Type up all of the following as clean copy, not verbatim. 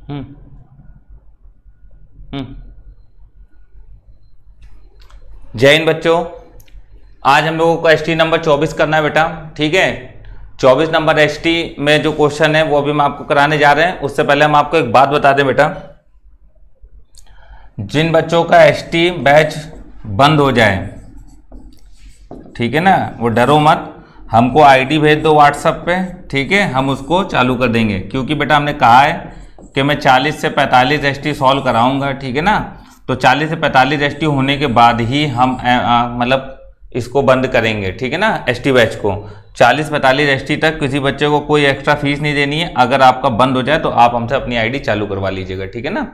जय हिंद बच्चों, आज हम लोगों को एसटी नंबर 24 करना है बेटा। ठीक है, 24 नंबर एसटी में जो क्वेश्चन है वो भी हम आपको कराने जा रहे हैं। उससे पहले हम आपको एक बात बता दें बेटा, जिन बच्चों का एसटी बैच बंद हो जाए, ठीक है ना, वो डरो मत, हमको आईडी भेज दो व्हाट्सएप पे। ठीक है, हम उसको चालू कर देंगे, क्योंकि बेटा हमने कहा है कि मैं 40 से 45 एसटी सॉल्व कराऊंगा। ठीक है ना, तो 40 से 45 एसटी होने के बाद ही हम मतलब इसको बंद करेंगे। ठीक है ना, एसटी बैच को 40-45 एसटी तक किसी बच्चे को कोई एक्स्ट्रा फीस नहीं देनी है। अगर आपका बंद हो जाए तो आप हमसे अपनी आईडी चालू करवा लीजिएगा। ठीक है ना,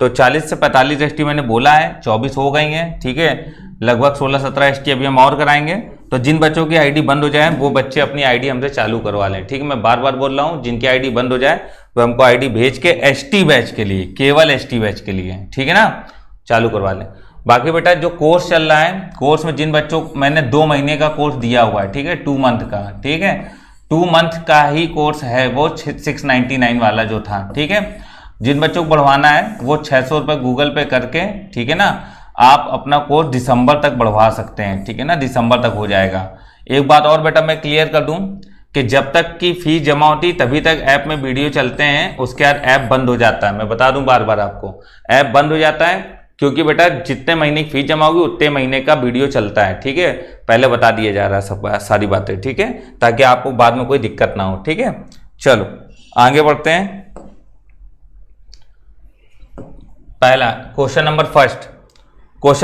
तो 40 से 45 एसटी मैंने बोला है, 24 हो गई हैं। ठीक है, लगभग 16-17 एसटी अभी हम और कराएंगे। तो जिन बच्चों की आईडी बंद हो जाए वो बच्चे अपनी आईडी हमसे चालू करवा लें। ठीक है, मैं बार बार बोल रहा हूँ, जिनकी आईडी बंद हो जाए वो हमको आईडी भेज के एसटी बैच के लिए, केवल एसटी बैच के लिए, ठीक है ना, चालू करवा लें। बाकी बेटा जो कोर्स चल रहा है, कोर्स में जिन बच्चों को मैंने 2 महीने का कोर्स दिया हुआ है, ठीक है, 2 मंथ का, ठीक है, 2 मंथ का ही कोर्स है वो 699 वाला जो था। ठीक है, जिन बच्चों को बढ़वाना है वो 600 रुपये गूगल पे करके, ठीक है ना, आप अपना कोर्स दिसंबर तक बढ़वा सकते हैं। ठीक है ना, दिसंबर तक हो जाएगा। एक बात और बेटा मैं क्लियर कर दूं कि जब तक की फीस जमा होती तभी तक ऐप में वीडियो चलते हैं, उसके बाद ऐप बंद हो जाता है। मैं बता दूं बार बार आपको, ऐप बंद हो जाता है क्योंकि बेटा जितने महीने की फीस जमा होगी उतने महीने का वीडियो चलता है। ठीक है, पहले बता दिया जा रहा है सब सारी बातें। ठीक है, ताकि आपको बाद में कोई दिक्कत ना हो। ठीक है, चलो आगे बढ़ते हैं। पहला क्वेश्चन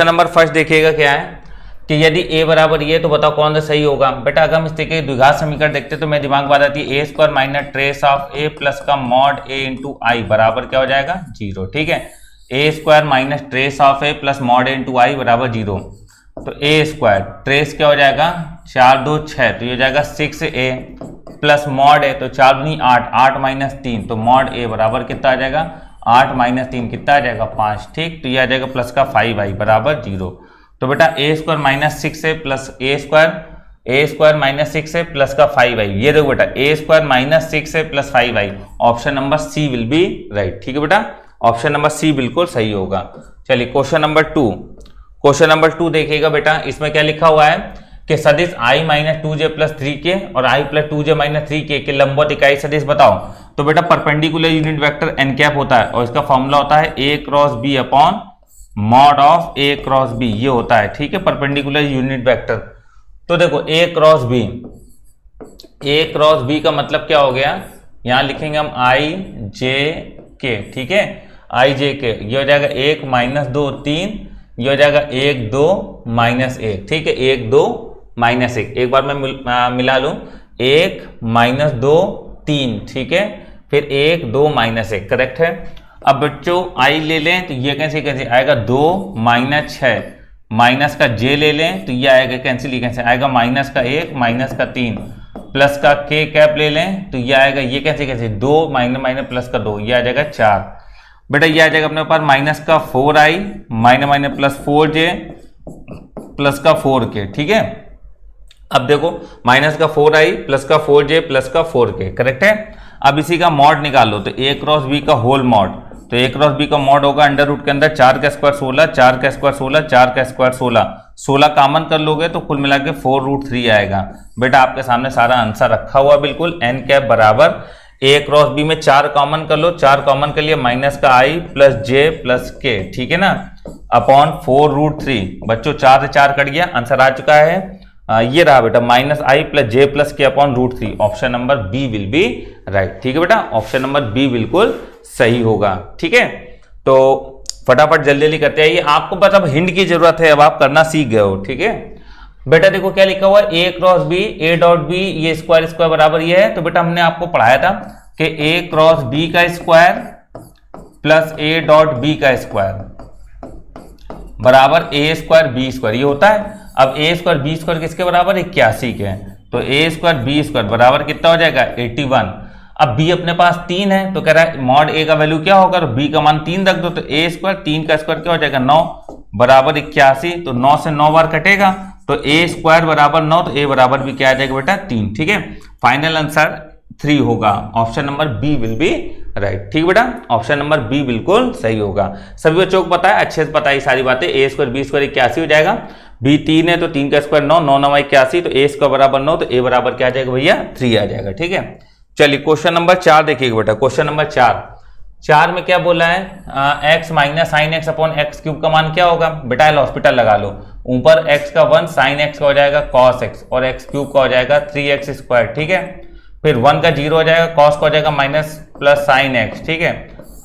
नंबर फर्स्ट देखिएगा क्या है कि यदि a बराबर ये, तो बताओ कौन सा सही होगा। बेटा अगर हम इस तरीके द्विघात समीकरण देखते तो मेरे दिमाग में बात आती है a² minus trace of a plus का मॉड a इंटू आई बराबर क्या हो जाएगा 0। ठीक है, a² minus trace of a plus mod a into I बराबर 0। तो a² ट्रेस क्या हो जाएगा 4 2 6, तो ये हो जाएगा 6a प्लस मॉड a, तो 4 दूनी 8, 8 माइनस 3, तो मॉड a बराबर कितना आ जाएगा 8 माइनस 3 कितना आ जाएगा 5। ठीक, तो ये आ जाएगा प्लस का 5i बराबर 0। तो बेटा a² minus 6a plus a² minus 6a plus का 5i, ये देखो बेटा a² minus 6a plus 5i, option number C will be right. ठीक है बेटा, ऑप्शन नंबर सी बिल्कुल सही होगा। चलिए क्वेश्चन नंबर 2 देखिएगा बेटा, इसमें क्या लिखा हुआ है कि सदिश i minus 2j plus 3k और i plus 2j minus 3k के लंबवत इकाई सदिश बताओ। तो बेटा perpendicular unit vector n cap होता है और इसका फॉर्मूला होता है a cross b upon mod of a cross b, ये होता है। ठीक है, परपेंडिकुलर यूनिट वेक्टर। तो देखो a क्रॉस b का मतलब क्या हो गया, यहां लिखेंगे हम i j k। ठीक है, i j k, ये हो जाएगा 1 माइनस 2 3, ये हो जाएगा 1 2 माइनस 1। ठीक है, 1 2 माइनस 1, एक बार मैं मिला लूं, 1 माइनस 2 3, ठीक है, फिर 1 2 माइनस 1, करेक्ट है। अब बच्चों आई ले लें तो ये कैसे आएगा 2 माइनस 6, माइनस का j ले लें तो ये आएगा कैंसिल, कैसे आएगा माइनस का 1 माइनस का 3, प्लस का k कैप ले लें तो ये आएगा, ये कैसे 2 माइनस माइनस प्लस का 2, ये आ जाएगा 4। बेटा ये आ जाएगा अपने पास माइनस का 4i minus minus plus 4j plus का 4k। ठीक है, अब देखो माइनस का 4i प्लस का 4j प्लस का 4k, करेक्ट है। अब इसी का मॉड निकालो तो a क्रॉस b का होल मॉड, तो a क्रॉस b का मॉड होगा अंडर रूट के अंदर 4 का स्क्वायर 16, 4 का स्क्वायर 16, 4 का स्क्वायर 16, 16 कॉमन कर लोगे तो कुल मिला के 4√3 आएगा। बेटा आपके सामने सारा आंसर रखा हुआ बिल्कुल, n कैप बराबर a क्रॉस b में 4 कॉमन कर लो, 4 कॉमन कर लिया माइनस का i plus j plus k, ठीक है ना, अपॉन 4√3। बच्चों 4 से 4 कट गया, आंसर आ चुका है, ये रहा बेटा minus i plus j plus k upon √3, option number B will be right. ठीक है बेटा, ऑप्शन नंबर बी बिल्कुल सही होगा। ठीक है, तो फटाफट जल्दी करते हैं, ये आपको बस अब हिंट की जरूरत है, अब आप करना सीख गए हो। ठीक है बेटा, देखो क्या लिखा हुआ है a cross b, a dot b, ये स्क्वायर बराबर ये है। तो बेटा हमने आपको पढ़ाया था कि a क्रॉस b का square plus a dot b का स्क्वायर बराबर a स्क्वायर b स्क्वायर, ये होता है। अब a स्क्वायर b स्क्वायर किसके बराबर 81 के, तो a स्क्वायर b स्क्वायर बराबर कितना हो जाएगा 81। अब b अपने पास 3 है तो कह रहा है मॉड a का वैल्यू क्या होगा, b का मान 3 रख दो, तो a स्क्वायर 3 का स्क्वायर क्या हो जाएगा 9 बराबर 81, तो 9 से 9 बार कटेगा तो a स्क्वायर बराबर 9, तो a बराबर भी क्या आ जाएगा बेटा 3। ठीक है, फाइनल आंसर 3 होगा, option number B will be right. ठीक बेटा, ऑप्शन नंबर बी बिल्कुल सही होगा। सभी बच्चों को पता है, अच्छे से पता है सारी बातें। ए स्क्वायर बी स्क्वायर 81 हो जाएगा, बी 3 है तो 3 का स्क्वायर 9, 9 9 81, तो ए स्क्वायर बराबर 9, तो ए बराबर क्या आ जाएगा भैया 3 आ जाएगा। ठीक है, चलिए क्वेश्चन नंबर 4 देखिएगा बेटा। क्वेश्चन नंबर 4 में क्या बोला है, x minus sine x upon x cube का मान क्या होगा बेटा, एल हॉस्पिटल लगा लो। ऊपर x का 1 साइन एक्स का हो जाएगा cos x और एक्स क्यूब का हो जाएगा 3x स्क्वायर। ठीक है, फिर 1 का 0 हो जाएगा, cos का हो जाएगा माइनस प्लस साइन एक्स। ठीक है,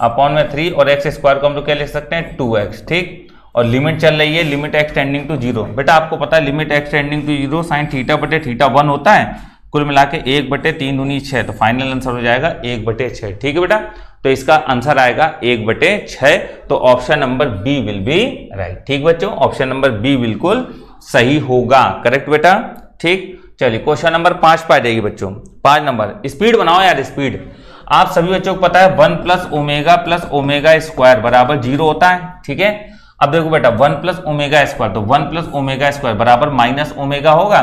अपॉन में 3 और एक्स स्क्वायर को हम लोग क्या लिख सकते हैं 2x। ठीक, और लिमिट चल रही है लिमिट x टेंडिंग टू 0। बेटा आपको पता है limit x tending to 0 sine theta बटे थीटा 1 होता है, कुल मिला के 1/3 दूनी 6, तो फाइनल आंसर हो जाएगा 1/6। ठीक है बेटा, तो इसका आंसर आएगा 1/6, तो option number B will be right. ठीक बच्चों, ऑप्शन नंबर बी बिल्कुल सही होगा, करेक्ट बेटा। ठीक, चलिए क्वेश्चन नंबर 5 पे आ जाएगी बच्चों। 5 नंबर, स्पीड बनाओ यार, स्पीड। आप सभी बच्चों को पता है 1 प्लस ओमेगा स्क्वायर बराबर 0 होता है। ठीक है, अब देखो बेटा 1 प्लस ओमेगा स्क्वायर, तो 1 प्लस ओमेगा स्क्वायर बराबर माइनस ओमेगा होगा,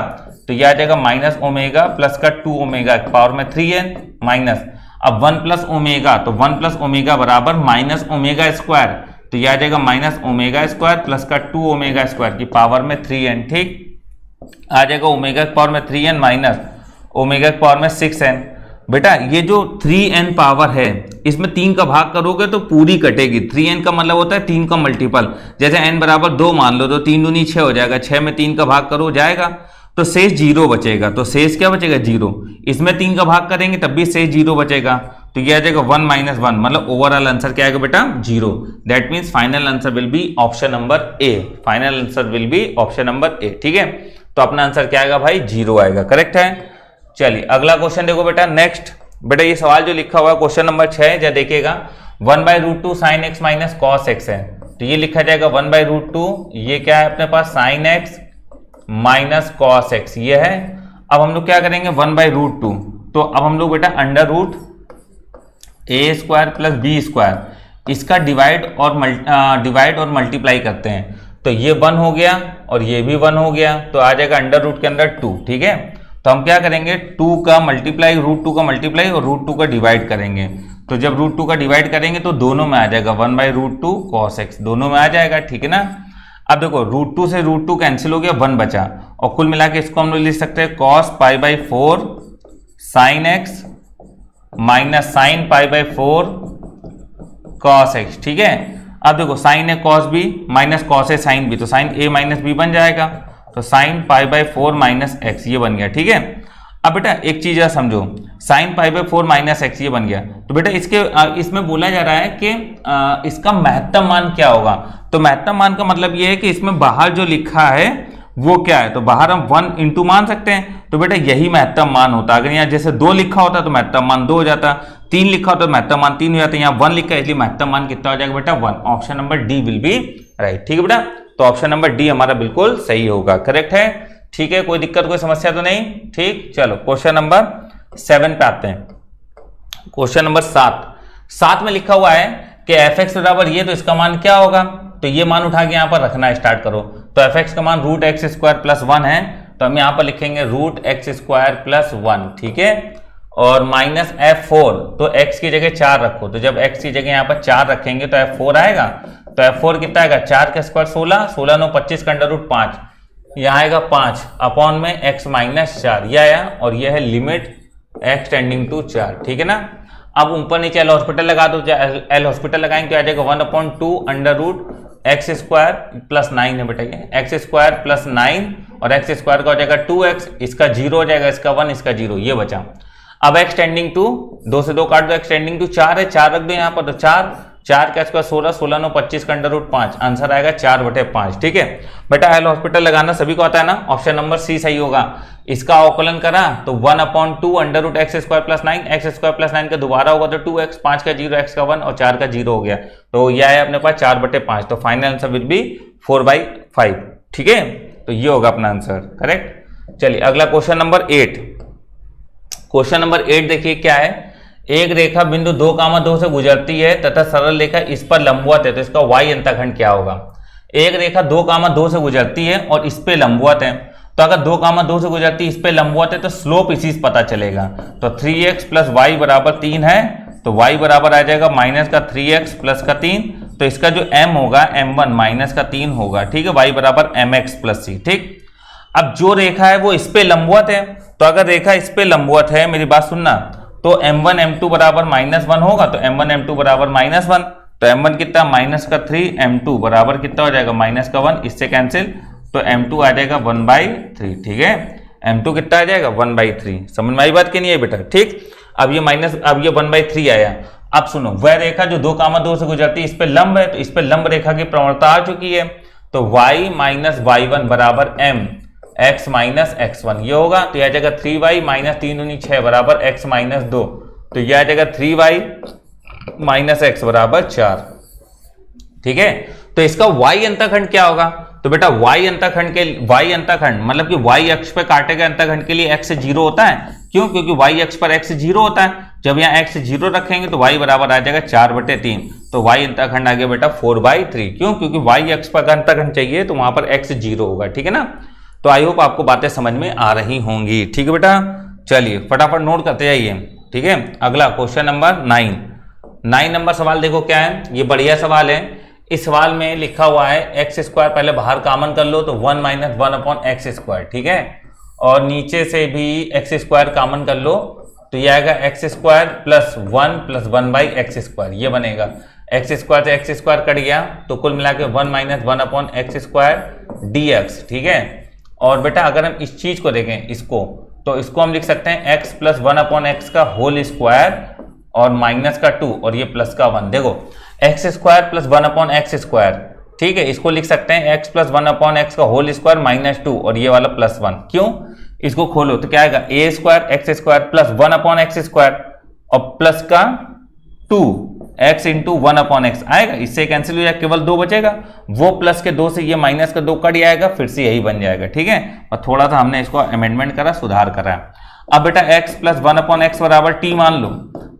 तो यह आ जाएगा माइनस ओमेगा प्लस का 2 ओमेगा पावर में 3n माइनस। अब 1 प्लस ओमेगा, तो 1 प्लस ओमेगा बराबर माइनस ओमेगा स्क्वायर, तो यह आ जाएगा माइनस ओमेगा स्क्वायर प्लस का 2 ओमेगा स्क्वायर की पावर में 3n। ठीक, आ जाएगा ओमेगा की पावर में 3n माइनस ओमेगा की पावर में 6n। बेटा ये जो 3n पावर है, इसमें 3 का भाग करोगे तो पूरी कटेगी। 3n का मतलब होता है 3 का मल्टीपल, जैसे n बराबर 2 मान लो तो 3 दूनी 6 हो जाएगा, 6 में 3 का भाग करो जाएगा, तो शेष 0 बचेगा। तो शेष क्या बचेगा 0, इसमें 3 का भाग करेंगे तब भी शेष 0 बचेगा, तो ये आ जाएगा 1 माइनस 1, मतलब ओवरऑल आंसर क्या आएगा बेटा 0। That means final answer will B option number A, final answer will B option number A. ठीक है, तो अपना आंसर क्या आएगा भाई 0 आएगा, करेक्ट है। चलिए अगला क्वेश्चन देखो बेटा। नेक्स्ट बेटा ये सवाल जो लिखा हुआ है क्वेश्चन नंबर 6 या देखिएगा 1/√2 sign x minus cos x है, तो ये लिखा जाएगा 1/√2, ये क्या है अपने पास sine x minus cos x ये है। अब हम लोग क्या करेंगे 1/√2, तो अब हम लोग बेटा अंडर रूट ए स्क्वायर प्लस बी स्क्वायर इसका डिवाइड और मल्टीप्लाई करते हैं, तो ये 1 हो गया और ये भी 1 हो गया, तो आ जाएगा अंडर रूट के अंदर 2। ठीक है, तो हम क्या करेंगे 2 का मल्टीप्लाई √2 का मल्टीप्लाई और √2 का डिवाइड करेंगे, तो जब √2 का डिवाइड करेंगे तो दोनों में आ जाएगा 1/√2 cos x, दोनों में आ जाएगा। ठीक है ना, अब देखो √2 से √2 कैंसिल हो गया, 1 बचा, और कुल मिला के इसको हम लोग लिख सकते हैं cos π/4 sine x minus sine π/4 cos x। ठीक है, अब देखो साइन है cos b माइनस cos है साइन b, तो साइन a माइनस b बन जाएगा, तो साइन π/4 माइनस एक्स ये बन गया। ठीक है, अब बेटा एक चीज है समझो, साइन π/4 माइनस एक्स ये बन गया, तो बेटा इसमें बोला जा रहा है कि इसका महत्तम मान क्या होगा। तो महत्तम मान का मतलब ये है कि इसमें बाहर जो लिखा है वो क्या है, तो बाहर हम 1 इंटू मान सकते हैं, तो बेटा यही महत्तम मान होता। अगर यहाँ जैसे 2 लिखा होता तो महत्तम मान 2 हो जाता, 3 लिखा होता तो महत्तम मान 3 हो जाता, यहाँ 1 लिखा है इसलिए महत्तम मान कितना हो जाएगा बेटा 1। Option number D will be right. ठीक है बेटा, तो ऑप्शन नंबर डी हमारा बिल्कुल सही होगा, करेक्ट है। ठीक है, कोई दिक्कत कोई समस्या तो नहीं। ठीक, चलो क्वेश्चन नंबर 7 पे आते हैं। क्वेश्चन नंबर 7 में लिखा हुआ है कि fx बराबर ये, तो इसका मान क्या होगा, तो ये मान उठा के यहाँ पर रखना स्टार्ट करो। तो fx का मान √x² प्लस 1 है, तो हम यहाँ पर लिखेंगे √x² प्लस 1। ठीक है, और माइनस f4, तो x की जगह 4 रखो, तो जब x की जगह यहाँ पर 4 रखेंगे तो f4 आएगा, तो f4 कितना आएगा 4 का स्क्वायर 16, 16 9 25 का अंडर रूट 5, यहाँ आएगा 5 अपॉन में x माइनस 4 ये आया, और ये है लिमिट x टेंडिंग टू 4। ठीक है ना, अब ऊपर नीचे एल हॉस्पिटल लगा दो, एल हॉस्पिटल लगाएंगे तो आ जाएगा 1/2 अंडर रूट x² प्लस 9 है बेटा, ये x² प्लस 9 और x² का हो जाएगा 2x, इसका 0 हो जाएगा, इसका 1 इसका 0 ये बचा। अब x टेंडिंग टू 2 से 2 काट दो, x टेंडिंग टू 4 है, 4 रख दो यहाँ पर, तो 4 का स्क्वायर 16, 16 9 25 का अंडर रूट 5, आंसर आएगा 4/5। ठीक है बेटा, एल हॉस्पिटल लगाना सभी को आता है ना, ऑप्शन नंबर सी सही होगा। इसका अवकलन करा तो 1/2 under root x² plus 9, x² plus 9 का दोबारा होगा तो 2x, 5 का 0, x का 1 और 4 का 0 हो गया, तो यह है अपने पास 4/5, तो फाइनल आंसर विल बी 4/5। ठीक है, तो ये होगा अपना आंसर, करेक्ट। चलिए अगला क्वेश्चन नंबर 8। क्वेश्चन नंबर 8 देखिए क्या है, एक रेखा बिंदु 2,2 से गुजरती है तथा सरल रेखा इस पर लंबवत है, तो इसका y अंतःखंड क्या होगा। एक रेखा 2,2 से गुजरती है और इस पे लंबवत है, तो अगर 2,2 से गुजरती है इस पे लंबवत है तो स्लोप इसी से पता चलेगा, तो 3x प्लस y बराबर 3 है, तो y बराबर आ जाएगा माइनस का 3x प्लस का 3, तो इसका जो m होगा m1 माइनस का 3 होगा, ठीक है, y बराबर mx प्लस c, ठीक। अब जो रेखा है वो इस पे लंबवत है, तो अगर रेखा इस पे लंबवत है, मेरी बात सुनना, तो m1 m2 बराबर -1 होगा, तो m1 m2 बराबर -1, तो m1 कितना माइनस का 3, m2 बराबर कितना हो जाएगा माइनस का 1, इससे कैंसिल, तो m2 आ जाएगा 1/3, ठीक है, m2 कितना आ जाएगा 1/3। समझ में आई बात कि नहीं है बेटा, ठीक। अब ये 1/3 आया। अब सुनो, वह रेखा जो 2, 2 से गुजरती है इस पे लंब है, तो इस पे लंब रेखा की प्रवणता आ चुकी है, तो y माइनस y1 बराबर m x माइनस x1 ये होगा, तो यह आ जाएगा 3y माइनस 3 दूनी 6 बराबर x माइनस 2, तो यह आ जाएगा 3y माइनस x बराबर 4, ठीक है। तो इसका y अंतःखंड क्या होगा, तो बेटा y अंतःखंड मतलब कि y अक्ष पे काटे गए अंतःखंड के लिए x 0 होता है, क्यों, क्योंकि y अक्ष पर x 0 होता है, जब यहाँ x 0 रखेंगे तो y बराबर आ जाएगा 4/3, तो y अंतःखंड आ गया बेटा 4/3, क्यों, क्योंकि y अक्ष पर अंतःखंड चाहिए तो वहां पर x 0 होगा, ठीक है ना। तो आई होप आपको बातें समझ में आ रही होंगी, ठीक है बेटा। चलिए फटाफट नोट करते जाइए, ठीक है। अगला क्वेश्चन नंबर 9 नंबर सवाल देखो क्या है, ये बढ़िया सवाल है। इस सवाल में लिखा हुआ है एक्स स्क्वायर, पहले बाहर कॉमन कर लो तो 1 माइनस 1/x², ठीक है, और नीचे से भी एक्स स्क्वायर कॉमन कर लो तो ये आएगा x² प्लस 1 प्लस 1/x², ये बनेगा। एक्स स्क्वायर से एक्स स्क्वायर कट गया तो कुल मिला के 1 माइनस 1/x² dx, ठीक है। और बेटा अगर हम इस चीज को देखें, इसको, तो इसको हम लिख सकते हैं x प्लस 1/x का होल स्क्वायर और माइनस का 2 और ये प्लस का 1। देखो x² प्लस 1/x², ठीक है, इसको लिख सकते हैं x प्लस 1/x का होल स्क्वायर माइनस 2 और ये वाला प्लस 1। क्यों, इसको खोलो तो क्या आएगा a² प्लस 1/x² और प्लस का 2x इंटू 1/x आएगा, इससे कैंसिल हो जाएगा, केवल 2 बचेगा, वो प्लस के 2 से ये माइनस का 2 कट जाएगा, फिर से यही बन जाएगा, ठीक है। और थोड़ा सा हमने इसको अमेंडमेंट करा, सुधार करा। अब बेटा x प्लस 1/x बराबर t मान लो,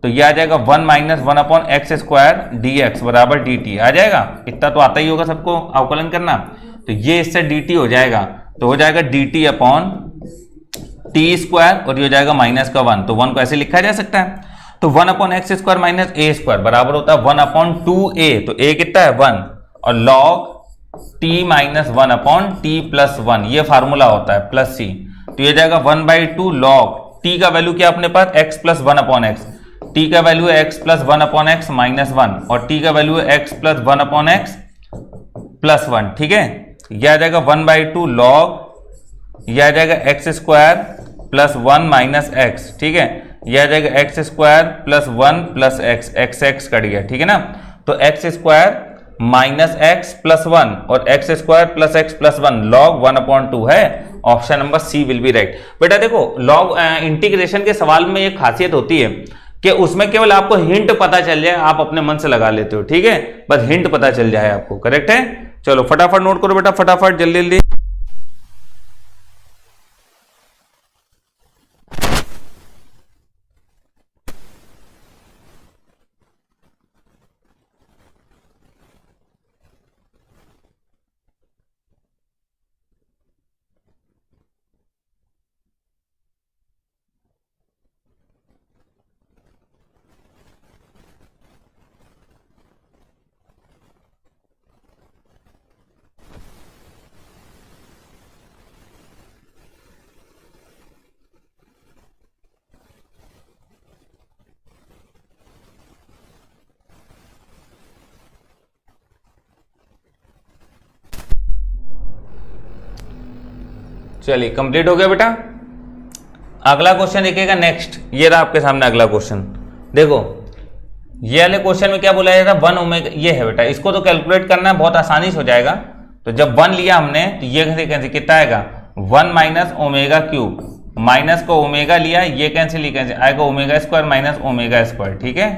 तो ये आ जाएगा 1 माइनस 1/x² dx बराबर dt आ जाएगा। इतना तो आता ही होगा सबको अवकलन करना, तो ये इससे dt हो जाएगा, तो हो जाएगा dt अपॉन t² और ये हो जाएगा माइनस का 1, तो 1 को ऐसे लिखा जा सकता है। तो 1/x² माइनस a² बराबर होता है 1/2a, तो a कितना है 1 और log t minus 1/t plus 1, ये फार्मूला होता है प्लस c, तो ये जाएगा 1/2 log t का वैल्यू क्या अपने पास x प्लस 1/x, t का वैल्यू है x प्लस 1/x माइनस 1 और t का वैल्यू है x प्लस 1/x प्लस 1, ठीक है। यह आ जाएगा 1/2 log, यह आ जाएगा x² प्लस 1 माइनस x, ठीक है, यह आ जाएगा x² plus 1 plus x cut गया, ठीक है ना। तो x² माइनस x प्लस 1 और x² plus x plus 1 log 1/2 है, option number C will be right. बेटा देखो लॉग इंटीग्रेशन के सवाल में एक खासियत होती है कि उसमें केवल आपको हिंट पता चल जाए, आप अपने मन से लगा लेते हो, ठीक है, बस हिंट पता चल जाए आपको, करेक्ट है। चलो फटाफट नोट करो बेटा, फटाफट जल्दी जल्दी। चलिए कंप्लीट हो गया बेटा। अगला क्वेश्चन देखिएगा नेक्स्ट, ये रहा आपके सामने अगला क्वेश्चन। देखो ये वाले क्वेश्चन में क्या बोला जाता है 1 ओमेगा, ये है बेटा, इसको तो कैलकुलेट करना बहुत आसानी से हो जाएगा। तो जब 1 लिया हमने तो ये कैंसिल कितना आएगा 1 माइनस ओमेगा क्यूब, माइनस को ओमेगा लिया, ये कैंसिल ही कैंसिल आएगा ओमेगा² माइनस ओमेगा², ठीक है,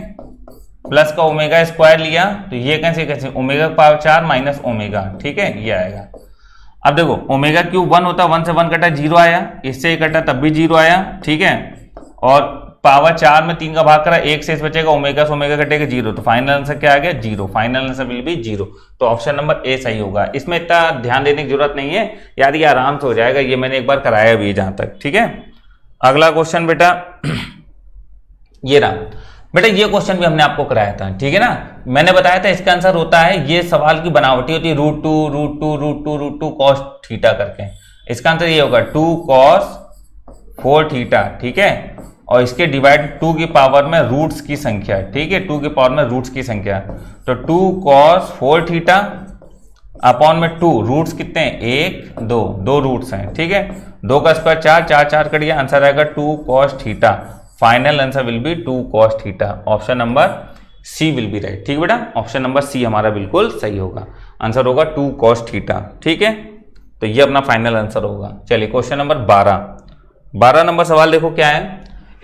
प्लस का ओमेगा² लिया तो ये cancel omega power 4 minus omega, ठीक है, ये आएगा। अब देखो ओमेगा क्यूब 1 होता, 1 से 1 कटा 0 आया, इससे कटा तब भी 0 आया, ठीक है, और पावर 4 में 3 का भाग करा, 1 से बचेगा, ओमेगा से ओमेगा कटेगा 0, तो फाइनल आंसर क्या आ गया 0, फाइनल आंसर विल बी 0। तो ऑप्शन नंबर ए सही होगा। इसमें इतना ध्यान देने की जरूरत नहीं है यार, ये आराम से हो जाएगा, ये मैंने एक बार कराया भी जहां तक, ठीक है। अगला क्वेश्चन बेटा ये रहा, बेटा ये क्वेश्चन भी हमने आपको कराया था, ठीक है ना। मैंने बताया था इसका आंसर होता है, ये सवाल की बनावटी होती है √2 cos थीटा करके। इसका आंसर ये होगा 2 cos 4 थीटा, ठीक है। और इसके डिवाइड 2 की पावर में रूट्स की संख्या, ठीक है, 2 की पावर में रूट्स की संख्या। तो 2 cos 4 थीटा अपॉन में 2 रूट्स कितने हैं 1 2, 2 रूट्स हैं, ठीक है। 2 का स्क्वायर 4, 4 4 कट गया, आंसर आएगा 2 cos theta. Final answer will be 2 cos theta. Option number C will be right, ठीक है बेटा। ऑप्शन नंबर सी हमारा बिल्कुल सही होगा, आंसर होगा 2 cos थीटा, ठीक है। तो ये अपना फाइनल आंसर होगा। चलिए क्वेश्चन नंबर 12 नंबर सवाल देखो क्या है।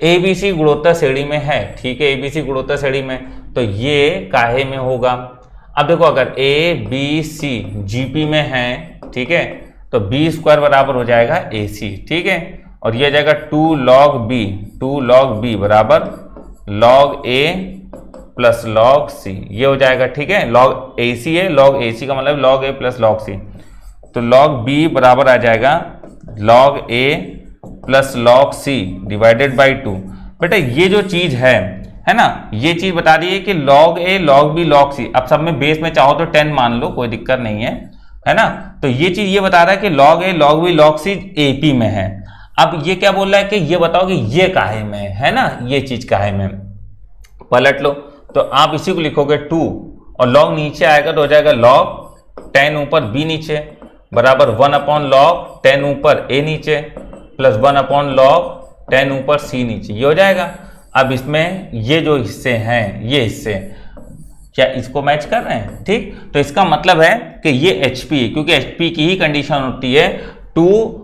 एबीसी गुणोत्तर श्रेणी में है, ठीक है, एबीसी गुणोत्तर श्रेणी में, तो ये काहे में होगा। अब देखो अगर ए बी सी जीपी में है, ठीक है, तो बी स्क्वायर बराबर हो जाएगा ए सी, ठीक है। और ये जाएगा 2 log b बराबर log a plus log c, ये हो जाएगा, ठीक है। log ac है, log ac का मतलब log a plus log c, तो log b बराबर आ जाएगा log a plus log c divided by 2। बेटा ये जो चीज है ना, ये चीज बता रही है कि log a log b log c, अब सब में बेस में चाहो तो 10 मान लो, कोई दिक्कत नहीं है ना। तो ये चीज ये बता रहा है कि log a log b log c AP में है। अब ये क्या बोल रहा है कि ये बताओ कि ये काहे में है ना, ये चीज काहे में। पलट लो, तो आप इसी को लिखोगे 2 और log नीचे आएगा तो हो जाएगा log 10 ऊपर b नीचे बराबर 1 अपॉन log 10 ऊपर a नीचे प्लस 1 अपॉन log 10 ऊपर c नीचे, ये हो जाएगा। अब इसमें ये जो हिस्से हैं, ये हिस्से क्या इसको मैच कर रहे हैं, ठीक। तो इसका मतलब है कि ये HP है, क्योंकि HP की ही कंडीशन होती है 2,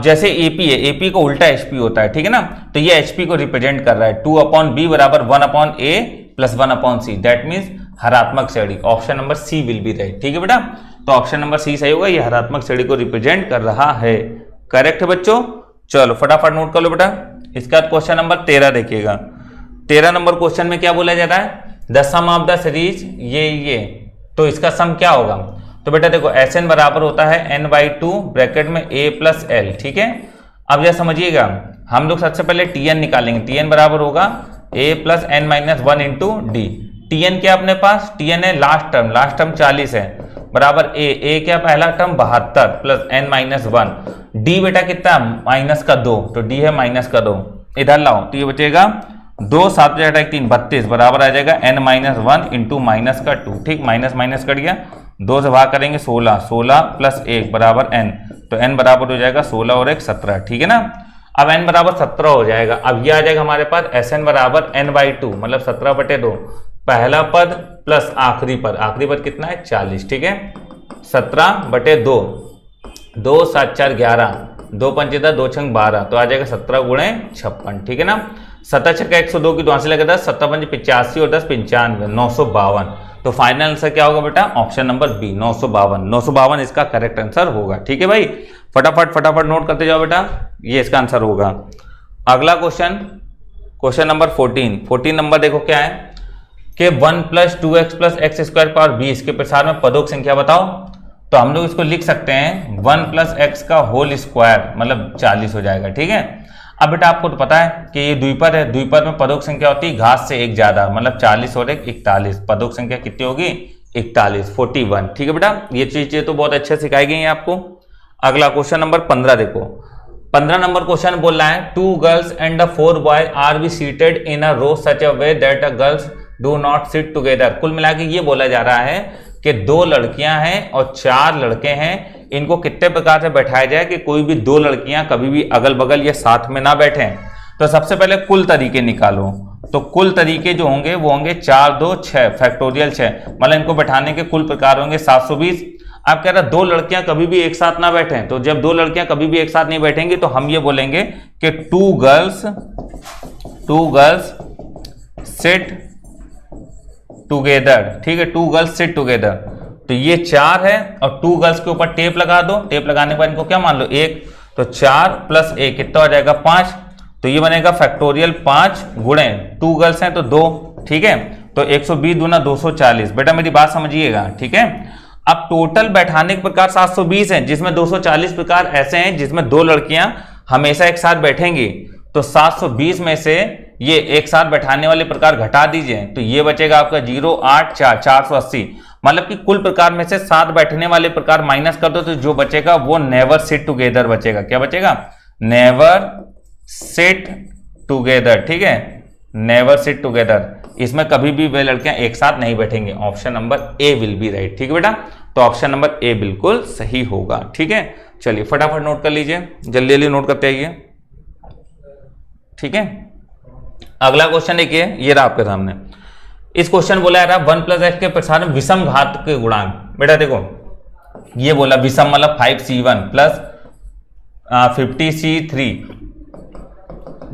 जैसे AP है, AP को उल्टा HP होता है, ठीक है ना। तो ये HP को रिप्रेजेंट कर रहा है। 2 अपॉन B बराबर 1 upon A plus 1 upon C, that means हरात्मक श्रेणी। Option number C will be right, ठीक है बेटा। तो ऑप्शन नंबर सी सही होगा, ये हरात्मक श्रेणी को रिप्रेजेंट कर रहा है। करेक्ट है बच्चों। चलो फटाफट नोट कर लो बेटा। इसका क्वेश्चन नंबर 13 देखिएगा। 13 नंबर क्वेश्चन में क्या बोला जा रहा है, the sum of the series ये, तो इसका सम क्या होगा। तो बेटा देखो Sn बराबर होता है n/2 ब्रैकेट में a प्लस l, ठीक है। अब यह समझिएगा, हम लोग सबसे पहले Tn निकालेंगे। Tn बराबर होगा a plus n-1 into D. Tn क्या अपने पास, Tn है लास्ट टर्म 40 है बराबर a क्या पहला टर्म 72 प्लस n-1, d बेटा कितना माइनस का 2, तो d है माइनस का 2, इधर लाओ तो ये बचेगा 2 7 3 32 बराबर आ जाएगा n-1 इंटू माइनस का 2, ठीक। माइनस माइनस कट गया, 2 से भाग करेंगे 16 प्लस 1 बराबर n, तो n बराबर हो जाएगा 16 और 1 17, ठीक है ना। अब n बराबर 17 हो जाएगा। अब ये आ जाएगा हमारे पास Sn बराबर n/2 मतलब 17/2 पहला पद प्लस आखिरी पद कितना है 40, ठीक है। 17/2, 2 7 4 11, 2 5 2 6 12, तो आ जाएगा 17 गुणे 56, ठीक है ना। 7 6 102 की 2 से लगा 10, 7 5 85 और 10 95, 952। तो फाइनल आंसर क्या होगा बेटा, ऑप्शन नंबर बी 952 इसका करेक्ट आंसर होगा, ठीक है भाई। फटाफट नोट करते जाओ बेटा, ये इसका आंसर होगा। अगला क्वेश्चन नंबर 14 नंबर देखो क्या है कि 1 plus 2x plus x square power b, इसके प्रसार में पदों की संख्या बताओ। तो हम लोग इसको लिख सकते हैं 1 प्लस एक्स का होल स्क्वायर मतलब 40 हो जाएगा, ठीक है। अब बेटा आपको तो पता है कि ये द्विपद है, द्विपद में पदों की संख्या होती है घात से एक ज्यादा, मतलब 40 और 1 41, पदों की संख्या कितनी होगी 41 41, ठीक है बेटा। ये चीजें तो बहुत अच्छे सिखाई गई हैं आपको। अगला क्वेश्चन नंबर 15 देखो। 15 नंबर क्वेश्चन बोल रहा है 2 girls and 4 boy are be seated in a row such a way that the girls do not sit together. कुल मिला के ये बोला जा रहा है कि 2 लड़कियां हैं और 4 लड़के हैं, इनको कितने प्रकार से बैठाया जाए कि कोई भी 2 लड़कियां कभी भी अगल बगल या साथ में ना बैठे। तो सबसे पहले कुल तरीके निकालो। तो कुल तरीके जो होंगे वो होंगे 4 2 6 फैक्टोरियल 6, मतलब इनको बैठाने के कुल प्रकार होंगे 720। आप कह रहे 2 लड़कियां कभी भी एक साथ ना बैठें, तो जब 2 लड़कियां कभी भी एक साथ नहीं बैठेंगी तो हम ये बोलेंगे कि 2 गर्ल्स सिट टुगेदर, ठीक है। 2 गर्ल्स सिट टुगेदर, तो ये 4 है और 2 गर्ल्स के ऊपर टेप लगा दो। टेप लगाने के बाद इनको क्या मान लो 1, तो 4 प्लस 1 कितना हो जाएगा 5, तो ये बनेगा फैक्टोरियल 5 गुणे 2 गर्ल्स हैं तो 2, ठीक है। तो 120 दूना 240। बेटा मेरी बात समझिएगा, ठीक है। अब टोटल बैठाने के प्रकार 720 हैं, जिसमें 240 प्रकार ऐसे हैं जिसमें 2 लड़कियां हमेशा एक साथ बैठेंगी। तो 720 में से ये एक साथ बैठाने वाले प्रकार घटा दीजिए तो ये बचेगा आपका 0 8 4 480, मतलब कि कुल प्रकार में से 7 बैठने वाले प्रकार माइनस कर दो तो जो बचेगा वो नेवर सिट टुगेदर बचेगा। क्या बचेगा? Never sit together. ठीक है, नेवर सिट टुगेदर। इसमें कभी भी वे लड़कियां एक साथ नहीं बैठेंगे। Option number A will be right. ठीक है बेटा, तो ऑप्शन नंबर ए बिल्कुल सही होगा। ठीक है, चलिए फटाफट नोट कर लीजिए, जल्दी जल्दी नोट करते आइए। ठीक है, अगला क्वेश्चन देखिए, ये रहा आपके सामने। इस क्वेश्चन बोला रहा 1 + x के प्रसार में विषम घात के गुणांक। बेटा देखो, ये बोला विषम मतलब 5c1 plus 50c3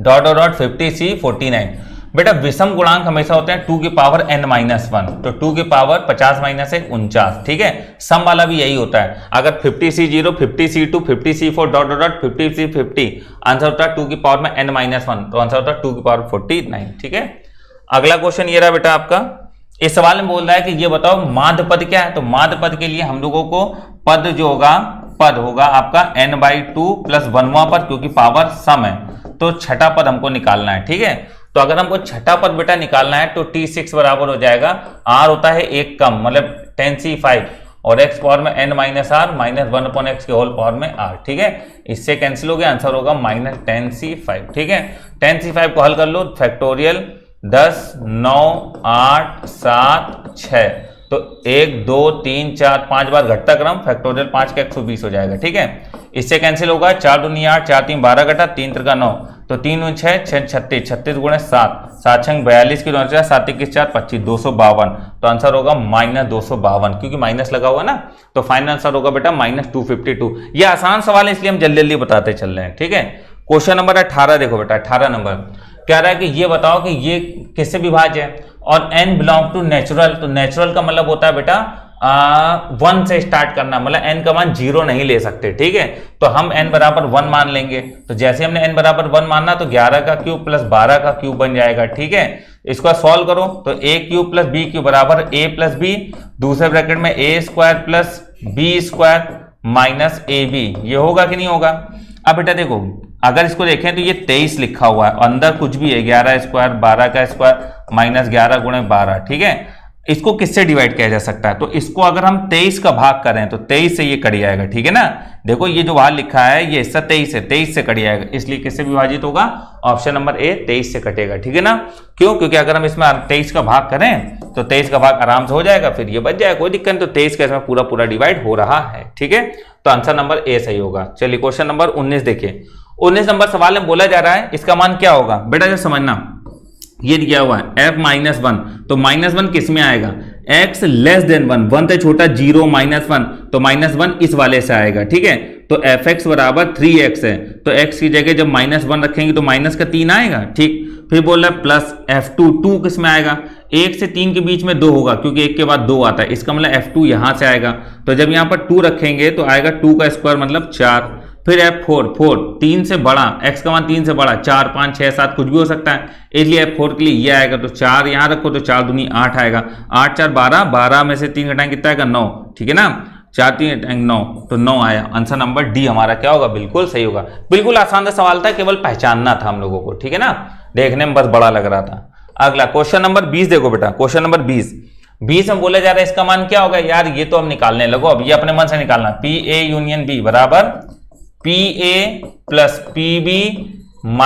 dot dot 50c49। बेटा विषम गुणांक हमेशा होते हैं 2 की पावर n-1, तो 2 की पावर 50 - 1 49। ठीक है, सम वाला भी यही होता है। अगर 50c0 50c2 50c4 dot dot 50c50, answer होता है 2 की पावर में n-1, तो आंसर होता है 2 की पावर 49। ठीक है, अगला क्वेश्चन ये रहा बेटा आपका। इस सवाल में बोल रहा है कि ये बताओ माध्य पद क्या है। तो माध्य पद के लिए हम लोगों को पद जो होगा, पद होगा आपका n/2 + 1वां पद, क्योंकि पावर सम है तो छठा पद हमको निकालना है। ठीक है, तो अगर हमको छठा पद बेटा निकालना है तो t6 बराबर हो जाएगा, r होता है एक कम मतलब 10c5 और x पावर में n - r - 1/x के होल पावर में r। ठीक है, इससे कैंसिल हो गया, आंसर होगा -10c5। ठीक है, 10c5 को हल कर लो, फैक्टोरियल 10 9 8 7 6, तो 1 2 3 4 5 बार घटता क्रम, फैक्टोरियल 5 का 120 हो जाएगा। ठीक है, इससे कैंसिल होगा, 4 दूनी 8 4 3 12 घटा 3 3 9, तो 3 9 6 6 36 36 × 7 7 6 42 की 7 21 4 25 252, तो आंसर होगा -252, क्योंकि माइनस लगा हुआ ना, तो फाइनल आंसर होगा बेटा -252। ये आसान सवाल है इसलिए हम जल्दी जल्दी बताते चल रहे हैं। ठीक है, क्वेश्चन नंबर 18 देखो बेटा, 18 नंबर कह रहा है कि ये बताओ कि ये किससे विभाज्य है और n बिलोंग टू नेचुरल। तो नेचुरल का मतलब होता है बेटा 1 से स्टार्ट करना, मतलब n का मान 0 नहीं ले सकते। ठीक है, तो हम n बराबर 1 मान लेंगे, तो जैसे हमने n बराबर 1 मानना तो 11 का क्यूब प्लस 12 का क्यूब बन जाएगा। ठीक है, इसको सॉल्व करो तो a³ + b³ बराबर a + b, दूसरे ब्रैकेट में a² + b² - ab, ये होगा कि नहीं होगा? अब बेटा देखो, अगर इसको देखें तो ये 23 लिखा हुआ है, अंदर कुछ भी है 11² 12 का स्क्वायर -11 × 12। ठीक है, इसको किससे डिवाइड किया जा सकता है? तो इसको अगर हम 23 का भाग करें तो 23 से ये कट जाएगा। ठीक है ना, देखो ये जो बाहर लिखा है ये इससे 23 है, 23 से कट जाएगा, इसलिए किससे विभाजित होगा? ऑप्शन नंबर ए 23 से कटेगा। ठीक है ना, क्यों? क्योंकि अगर हम इसमें 23 का भाग करें तो 23 का भाग आराम से हो जाएगा, फिर ये बच जाएगा, कोई दिक्कत नहीं। तो 23 का इसमें पूरा पूरा डिवाइड हो रहा है। ठीक है, तो आंसर नंबर ए सही होगा। चलिए क्वेश्चन नंबर 19 देखिए। 19 नंबर सवाल में बोला जा रहा है इसका मान क्या होगा। बेटा जो समझना, ये दिया हुआ है f - 1, तो -1 किस में आएगा? x <1, 1 से छोटा 0 -1, तो -1 इस वाले से आएगा। ठीक है, तो fx बराबर 3x है, तो x की जगह जब -1 रखेंगे तो माइनस का 3 आएगा। ठीक, फिर बोल रहा है प्लस f2, 2 किस में आएगा? 1 से 3 के बीच में 2 होगा, क्योंकि 1 के बाद 2 आता है, इसका मतलब f2 यहां से आएगा, तो जब यहां पर 2 रखेंगे तो आएगा 2 का स्क्वायर मतलब 4। फिर f4, 4 3 से बड़ा, x का मान 3 से बड़ा, 4 5 6 7 कुछ भी हो सकता है, इसलिए f4 के लिए ये आएगा, तो 4 यहां रखो तो 4 दूनी 8 आएगा, 8 4 12, 12 में से 3 घटाएं कितना आएगा? 9। ठीक है ना, 4 3 9, तो 9 आया। आंसर नंबर डी हमारा क्या होगा? बिल्कुल सही होगा। बिल्कुल आसान सा सवाल था, केवल पहचानना था हम लोगों को। ठीक है ना, देखने में बस बड़ा लग रहा था। अगला क्वेश्चन नंबर 20 देखो बेटा, क्वेश्चन नंबर 20 में बोला जा रहा है इसका मान क्या होगा? यार ये तो हम निकालने लगो, अब ये अपने मन से निकालना। PA यूनियन B बराबर PA + PB -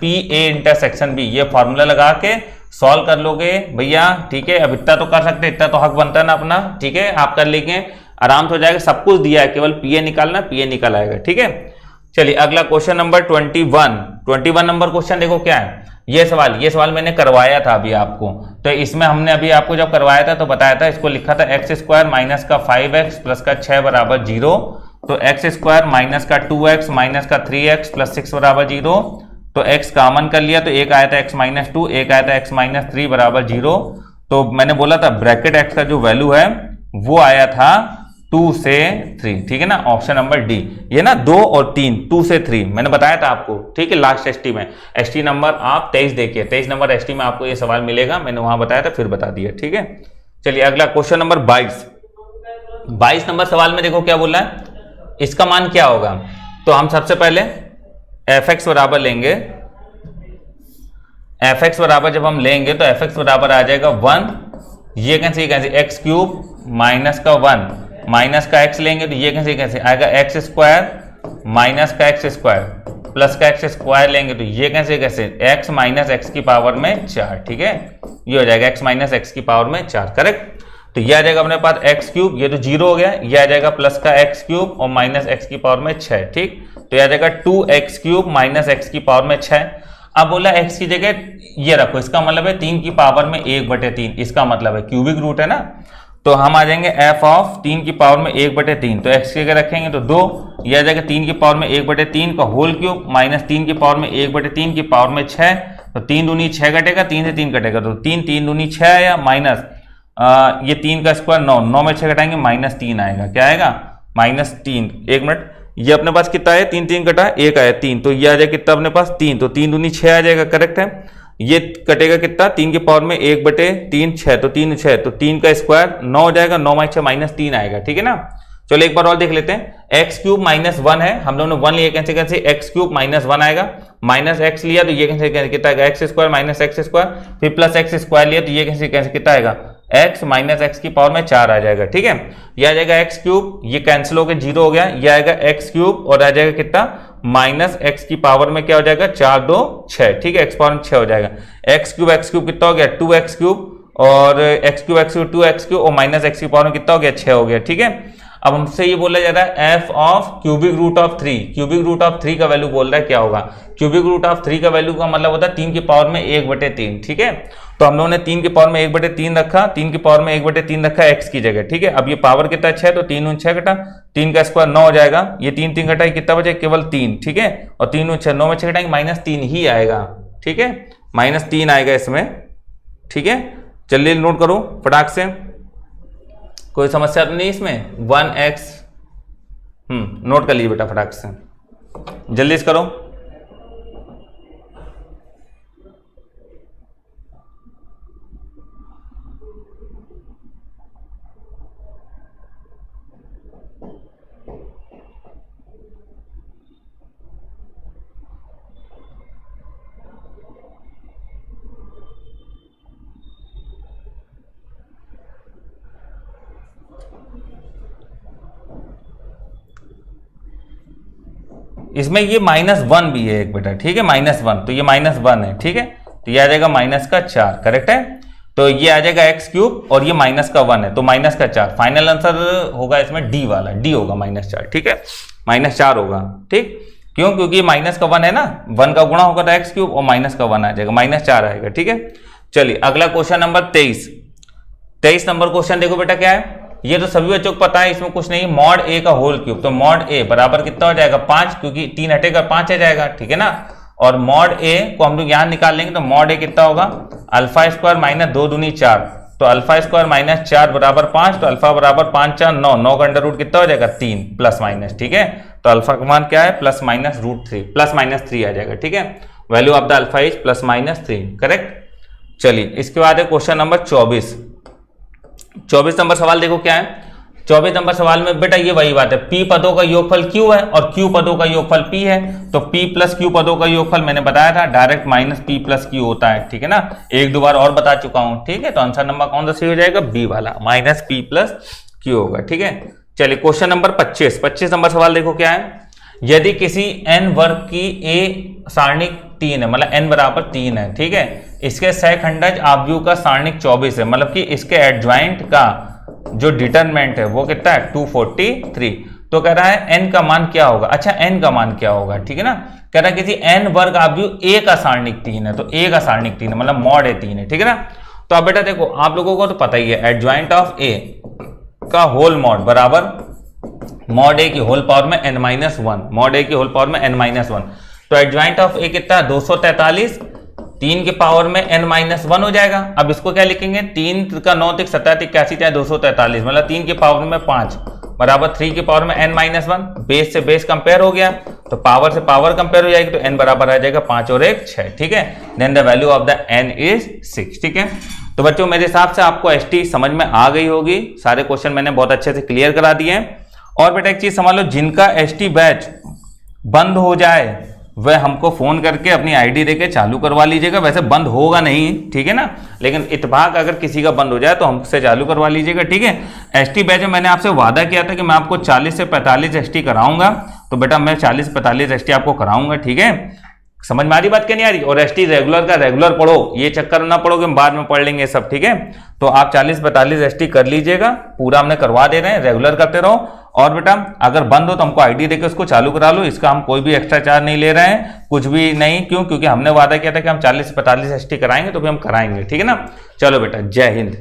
PA intersection B, ये फॉर्मूला लगा के सॉल्व कर लोगे भैया। ठीक है, अब इतना तो कर सकते, इतना तो हक बनता है ना अपना। ठीक है, आप कर लेंगे, आराम से हो जाएगा, सब कुछ दिया है, केवल PA निकालना, PA निकल आएगा। ठीक है, चलिए अगला क्वेश्चन नंबर 21 नंबर क्वेश्चन देखो क्या है। ये सवाल मैंने करवाया था अभी आपको, तो इसमें हमने अभी आपको जब करवाया था तो बताया था, इसको लिखा था x² - 5x + 6 बराबर 0, तो x² - 2x - 3x + 6 बराबर 0, तो x कॉमन कर लिया तो एक आया था x - 2, एक आया था x - 3 बराबर 0, तो मैंने बोला था ब्रैकेट x का जो वैल्यू है वो आया था 2 से 3। ठीक है ना, ऑप्शन नंबर डी। ये ना 2 और 3, 2 से 3 मैंने बताया था आपको। ठीक है, लास्ट एसटी में, एसटी नंबर आप 23 देखिए, 23 नंबर एसटी में आपको ये सवाल मिलेगा, मैंने वहां बताया था, फिर बता दिया। ठीक है, चलिए अगला क्वेश्चन नंबर 22 नंबर सवाल में देखो क्या बोला है, इसका मान क्या होगा। तो हम सबसे पहले fx बराबर लेंगे एफ एक्स बराबर जब हम लेंगे तो एफ एक्स बराबर आ जाएगा 1, ये कैसे एक्स क्यूब माइनस का 1 माइनस का एक्स लेंगे तो ये कैसे आएगा एक्स स्क्वायर माइनस का एक्स स्क्वायर प्लस का एक्स स्क्वायर लेंगे तो ये कैसे एक्स माइनस एक्स की पावर में 4, ठीक है, ये हो जाएगा एक्स माइनस एक्स की पावर में 4, करेक्ट। तो ये आ जाएगा अपने पास एक्स क्यूब, ये तो 0 हो गया, ये आ जाएगा प्लस का एक्स क्यूब और माइनस एक्स की पावर में 6, ठीक। तो ये आ जाएगा 2x क्यूब माइनस एक्स की पावर में 6। अब बोला x की जगह ये रखो, इसका मतलब है 3 की पावर में 1/3, इसका मतलब है क्यूबिक रूट है ना, तो हम आ जाएंगे f ऑफ 3 की पावर में 1/3, तो x की जगह रखेंगे तो 2, यह आ जाएगा 3 की पावर में 1/3 का होल क्यूब माइनस 3 की पावर में 1/3 की पावर में 6, तो 3 दूनी 6 कटेगा, 3 से 3 कटेगा तो 3 दूनी 6 आया माइनस ये 3 का स्क्वायर 9, 9 में 6 घटाएंगे -3 आएगा, क्या आएगा -3। एक मिनट, ये अपने पास कितना है, 3 3 कटा 1 आया 3, तो ये आ जाएगा कितना अपने पास 3, तो 3 दूनी 6 आ जाएगा, करेक्ट है। ये कटेगा कितना 3 की पावर में 1/3 6, तो 3 6, तो 3 का स्क्वायर 9 हो जाएगा, 9 में 6 -3 आएगा, ठीक है ना। चलो एक बार और देख लेते हैं, एक्स क्यूब माइनस 1 है, हम लोगों ने 1 लिया, कैसे एक्स क्यूब माइनस 1 आएगा, माइनस एक्स लिया तो ये कैसे कितना आएगा x square minus x square, फिर प्लस एक्स स्क्वायर लिया तो ये कैसे कितना आएगा एक्स माइनस एक्स की पावर में 4 आ जाएगा, ठीक है। ये आ जाएगा एक्स क्यूब, ये कैंसिल होकर 0 हो गया, ये आएगा एक्स क्यूब और आ जाएगा कितना माइनस एक्स की पावर में क्या हो जाएगा 4 2 6, ठीक है, एक्स पावर में 6 हो जाएगा। एक्स क्यूब कितना हो गया 2x क्यूब और एक्स क्यूब 2x क्यूब और माइनस एक्स की पावर में कितना हो गया 6 हो गया, ठीक है। अब हमसे ये बोला जा रहा है f of cubic root of 3, cubic root of 3 का वैल्यू बोल रहा है क्या होगा, क्यूबिक रूट ऑफ 3 का वैल्यू का मतलब होता है 3 की पावर में 1/3, ठीक है। तो हम लोगों ने 3 की पावर में 1/3 रखा, 3 की पावर में 1/3 रखा एक्स की जगह, ठीक है। अब ये पावर कितना 6, तो 3 6 घटा 3 का स्क्वायर 9 हो जाएगा, ये 3 3 घटाए कितना बचे केवल 3, ठीक है, और 3 6 9 में 6 घटाएंगे -3 ही आएगा, ठीक है, -3 आएगा इसमें, ठीक है। चलिए नोट करो फटाक से, कोई समस्या तो नहीं इसमें, 1x नोट कर लीजिए बेटा फटाक से, जल्दी से करो। इसमें ये -1 भी है एक बेटा, ठीक है, -1, तो ये -1 है, ठीक है, तो ये आ जाएगा माइनस का 4, करेक्ट है। तो ये आ जाएगा एक्स क्यूब और ये माइनस का 1 है, तो माइनस का 4, फाइनल आंसर होगा इसमें डी वाला, डी होगा -4, ठीक है, -4 होगा, ठीक। क्यों, क्योंकि माइनस का 1 है ना, 1 का गुणा होगा तो एक्स क्यूब और माइनस का 1 आ जाएगा, -4 आएगा, ठीक है। चलिए अगला क्वेश्चन नंबर 23 नंबर क्वेश्चन देखो बेटा क्या है, ये तो सभी बच्चों को पता है, इसमें कुछ नहीं, मॉड ए का होल क्यूब, तो मॉड ए बराबर कितना हो जाएगा 5, क्योंकि 3 हटेगा 5 आ जाएगा, ठीक है ना। और मॉड ए को हम लोग यहां निकाल लेंगे तो मॉड ए कितना होगा अल्फा स्क्वायर माइनस 2 दूनी 4, तो अल्फा स्क्वायर माइनस 4 बराबर 5, तो अल्फा बराबर 5 4 9, 9 का अंडर रूट कितना हो जाएगा 3 प्लस माइनस, ठीक है। तो अल्फा का मान क्या है +-√3, +-3 आ जाएगा, ठीक है। Value of the alpha is +-3, correct. चलिए इसके बाद है क्वेश्चन नंबर 24 नंबर सवाल देखो क्या है। 24 नंबर सवाल में बेटा ये वही बात है, p पदों का योगफल q है और q पदों का योगफल p है, तो p प्लस q पदों का योगफल मैंने बताया था डायरेक्ट -p प्लस q होता है, ठीक है ना, एक दो बार और बता चुका हूं, ठीक है। तो आंसर नंबर कौन सा सही हो जाएगा, b वाला, -p प्लस q होगा, ठीक है। चलिए क्वेश्चन नंबर 25 नंबर सवाल देखो क्या है। यदि किसी n वर्ग की a सारणिक 3 है, मतलब n बराबर 3 है, ठीक है, इसके सहखंडज आव्यूह का सारणिक 24 है, मतलब कि इसके एडज्वाइंट का जो डिटरमिनेंट है वो कितना है 243, तो कह रहा है n का मान क्या होगा। अच्छा n का मान क्या होगा, ठीक है ना, कह रहा है किसी n वर्ग आव्यूह a का सारणिक 3 है, तो a का सारणिक 3 है, मतलब मॉड a 3 है, ठीक है ना। तो अब बेटा देखो आप लोगों को तो पता ही है, एडज्वाइंट ऑफ a का होल मॉड बराबर मॉड a की होल पावर में n-1, मॉड a की होल पावर में n-1, तो एडज्वाइंट ऑफ a कितना 243, 3 के पावर में n-1 हो जाएगा। अब इसको क्या लिखेंगे, 3 का 9 तिक 17 81 चाहे 243, मतलब 3 के पावर में 5 बराबर 3 के पावर में n-1, बेस से बेस कंपेयर हो गया तो पावर से पावर कंपेयर हो जाएगी, तो n बराबर आ जाएगा 5 और 1 6, ठीक है। Then the value of the n is 6, ठीक है। तो बच्चों मेरे हिसाब से आपको एसटी समझ में आ गई होगी, सारे क्वेश्चन मैंने बहुत अच्छे से क्लियर करा दिए हैं। और बेटा एक चीज समझ लो, जिनका एसटी बैच बंद हो जाए वह हमको फ़ोन करके अपनी आईडी देके चालू करवा लीजिएगा। वैसे बंद होगा नहीं, ठीक है ना, लेकिन इत्तेफाक अगर किसी का बंद हो जाए तो हमसे चालू करवा लीजिएगा, ठीक है। एसटी बैच में मैंने आपसे वादा किया था कि मैं आपको 40 से 45 एसटी कराऊंगा, तो बेटा मैं 40 45 एसटी आपको कराऊंगा, ठीक है। समझ में आ रही बात क्या नहीं आ रही? और एसटी रेगुलर का रेगुलर पढ़ो, ये चक्कर ना पढ़ो कि हम बाद में पढ़ लेंगे सब, ठीक है। तो आप 40 45 एसटी कर लीजिएगा, पूरा हमने करवा दे रहे हैं, रेगुलर करते रहो। और बेटा अगर बंद हो तो हमको आईडी देके उसको चालू करा लो, इसका हम कोई भी एक्स्ट्रा चार्ज नहीं ले रहे हैं, कुछ भी नहीं। क्यों? क्योंकि हमने वादा किया था कि हम 40 45 एसटी कराएंगे, तो भी हम कराएंगे, ठीक है ना। चलो बेटा, जय हिंद।